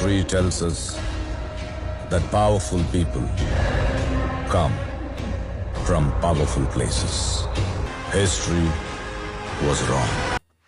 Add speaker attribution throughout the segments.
Speaker 1: History tells us that powerful people come from powerful places. History was wrong.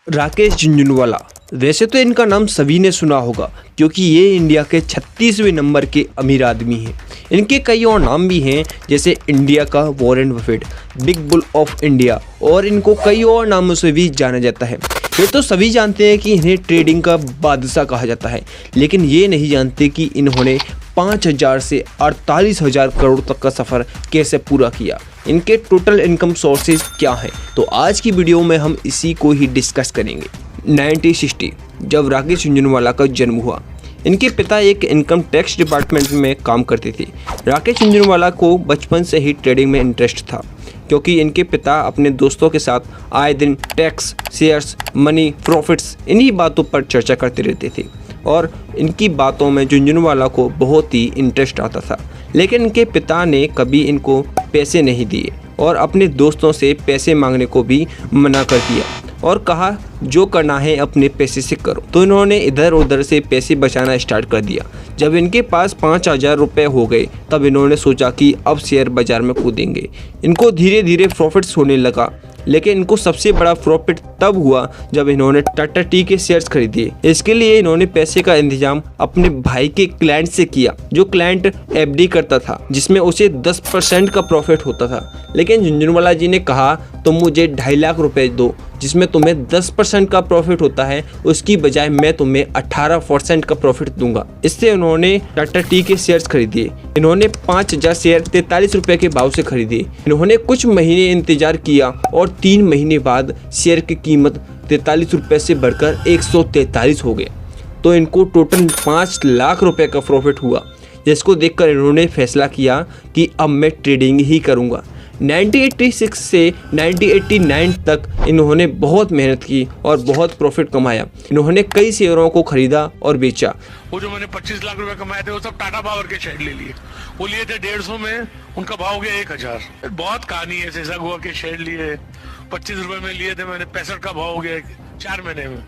Speaker 2: Rakesh Jhunjhunwala, वैसे तो इनका नाम सभी ने सुना होगा क्योंकि ये इंडिया के 36वें नंबर के अमीर आदमी हैं। इनके कई और नाम भी हैं जैसे इंडिया का Warren Buffett, big bull of India और इनको कई और नामों से भी जाना जाता है। ये तो सभी जानते हैं कि इन्हें ट्रेडिंग का बादशाह कहा जाता है, लेकिन ये नहीं जानते कि इन्होंने 5,000 से 48,000 करोड़ तक का सफ़र कैसे पूरा किया। इनके टोटल इनकम सोर्सेज क्या हैं, तो आज की वीडियो में हम इसी को ही डिस्कस करेंगे। 1960 जब राकेश झुनझुनवाला का जन्म हुआ, इनके पिता एक इनकम टैक्स डिपार्टमेंट में काम करते थे। राकेश झुनझुनवाला को बचपन से ही ट्रेडिंग में इंटरेस्ट था क्योंकि इनके पिता अपने दोस्तों के साथ आए दिन टैक्स, शेयर्स, मनी, प्रॉफिट्स इन्हीं बातों पर चर्चा करते रहते थे और इनकी बातों में झुनझुनवाला को बहुत ही इंटरेस्ट आता था। लेकिन इनके पिता ने कभी इनको पैसे नहीं दिए और अपने दोस्तों से पैसे मांगने को भी मना कर दिया और कहा जो करना है अपने पैसे से करो। तो इन्होंने इधर उधर से पैसे बचाना स्टार्ट कर दिया। जब इनके पास 5,000 रुपये हो गए तब इन्होंने सोचा कि अब शेयर बाज़ार में कूदेंगे। इनको धीरे धीरे प्रॉफिट्स होने लगा, लेकिन इनको सबसे बड़ा प्रॉफिट तब हुआ जब इन्होंने टाटा टी के शेयर्स खरीदे। इसके लिए इन्होंने पैसे का इंतजाम अपने भाई के क्लाइंट से किया, जो क्लाइंट एफडी करता था जिसमें उसे 10% का प्रॉफिट होता था। लेकिन झुनझुनवाला जी ने कहा तुम मुझे 2.5 लाख रुपए दो जिसमें तुम्हें 10% का प्रॉफिट होता है, उसकी बजाय मैं तुम्हें 18% का प्रॉफिट दूंगा। इससे उन्होंने टाटा टी के शेयर्स खरीदे। इन्होंने 5,000 शेयर 43 रुपये के भाव से खरीदे। इन्होंने कुछ महीने इंतजार किया और 3 महीने बाद शेयर की कीमत 43 रुपये से बढ़कर 143 हो गया। तो इनको टोटल 5 लाख रुपए का प्रॉफिट हुआ, जिसको देखकर इन्होंने फैसला किया कि अब मैं ट्रेडिंग ही करूंगा। 1986 से 1989 तक इन्होंने बहुत मेहनत की और बहुत प्रॉफिट कमाया। इन्होंने कई शेयरों को खरीदा और बेचा।
Speaker 3: वो जो मैंने 25 लाख रुपए कमाए थे वो सब टाटा पावर के शेयर ले लिए। वो लिए थे 150 में, उनका भाव हो गया 1,000। बहुत कहानी है। सेसा गोवा के शेयर लिए 25 रुपए में लिए थे मैंने, 65 का भाव हो गया 4 महीने में,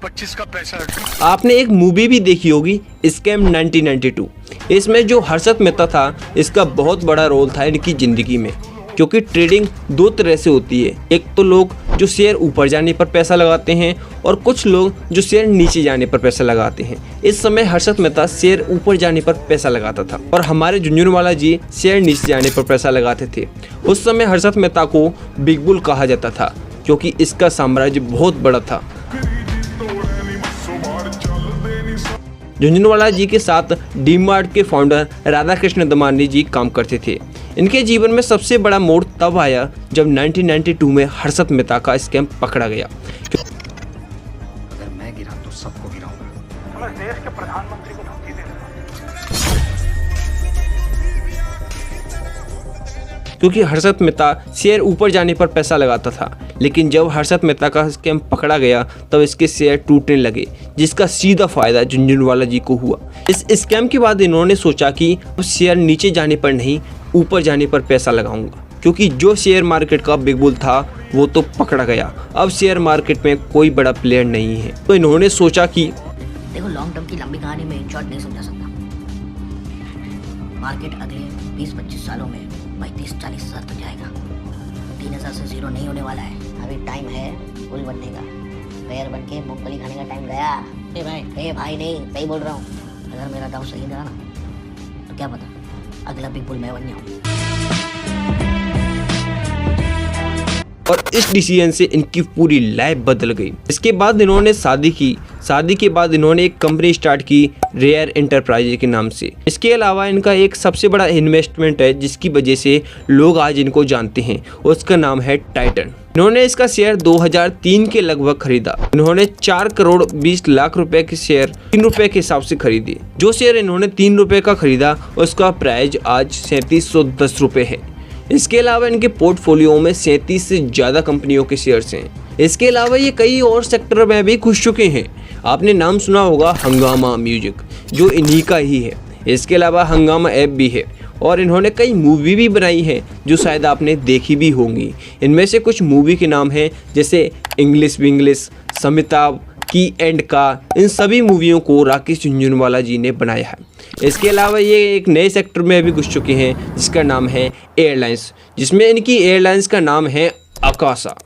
Speaker 3: 25 का 65।
Speaker 2: आपने एक मूवी भी देखी होगी स्कैम 1992। इसमें जो हर्षद मेहता था, इसका बहुत बड़ा रोल था इनकी ज़िंदगी में, क्योंकि ट्रेडिंग 2 तरह से होती है। एक तो लोग जो शेयर ऊपर जाने पर पैसा लगाते हैं और कुछ लोग जो शेयर नीचे जाने पर पैसा लगाते हैं। इस समय हर्षद मेहता शेयर ऊपर जाने पर पैसा लगाता था और हमारे झुनझुनवाला जी शेयर नीचे जाने पर पैसा लगाते थे। उस समय हर्षद मेहता को बिग बुल कहा जाता था क्योंकि इसका साम्राज्य बहुत बड़ा था। झुनझुनवाला जी के साथ डी-मार्ट के फाउंडर राधाकृष्ण दमानी जी काम करते थे। इनके जीवन में सबसे बड़ा मोड़ तब आया जब 1992 में हर्षद मेहता का स्कैम पकड़ा गया।
Speaker 4: अगर मैं गिरा तो सबको गिराऊंगा। मैं देश के प्रधानमंत्री को धमकी दे रहा हूं।
Speaker 2: क्योंकि हर्षद मेहता शेयर ऊपर जाने पर पैसा लगाता था, लेकिन जब हर्षद मेहता का स्कैम पकड़ा गया तब इसके शेयर टूटने लगे, जिसका सीधा फायदा झुनझुनवाला जी को हुआ। इस स्कैम के बाद इन्होंने सोचा कि अब शेयर नीचे जाने पर नहीं, ऊपर जाने पर पैसा लगाऊंगा, क्योंकि जो शेयर मार्केट का बिग बुल था वो तो पकड़ा गया। अब शेयर मार्केट में कोई बड़ा प्लेयर नहीं है। तो इन्होंने सोचा कि
Speaker 5: देखो, लॉन्ग टर्म की लंबी कहानी में इन शॉर्ट नहीं समझा सकता। मार्केट अगले 20-25 सालों में 35-40 हज़ार तक जाएगा। 3,000 से जीरो नहीं होने वाला है। अभी टाइम है बुल बनने का। पैर बन के मूंगफली खाने का टाइम गया। ए भाई नहीं, सही बोल रहा हूँ। अगर मेरा दाव सही रहा ना तो क्या पता अगला बिग बुल मैं बन जाऊँ।
Speaker 2: और इस डिसीजन से इनकी पूरी लाइफ बदल गई। इसके बाद इन्होंने शादी की। शादी के बाद इन्होंने एक कंपनी स्टार्ट की रेयर एंटरप्राइज के नाम से। इसके अलावा इनका एक सबसे बड़ा इन्वेस्टमेंट है जिसकी वजह से लोग आज इनको जानते हैं, उसका नाम है टाइटन। इन्होंने इसका शेयर 2003 के लगभग खरीदा। इन्होंने 4 करोड़ 20 लाख रुपए के शेयर 3 रुपए के हिसाब से खरीदे। जो शेयर इन्होंने 3 रुपए का खरीदा उसका प्राइस आज 3710 रुपए है। इसके अलावा इनके पोर्टफोलियो में 37 से ज़्यादा कंपनियों के शेयर्स हैं। इसके अलावा ये कई और सेक्टर में भी घुस चुके हैं। आपने नाम सुना होगा हंगामा म्यूजिक, जो इन्हीं का ही है। इसके अलावा हंगामा ऐप भी है और इन्होंने कई मूवी भी बनाई है जो शायद आपने देखी भी होंगी। इनमें से कुछ मूवी के नाम हैं जैसे इंग्लिश विंग्लिश, समिताभ, की, एंड का, इन सभी मूवियों को राकेश झुनझुनवाला जी ने बनाया है। इसके अलावा ये एक नए सेक्टर में भी घुस चुके हैं जिसका नाम है एयरलाइंस, जिसमें इनकी एयरलाइंस का नाम है आकाशा।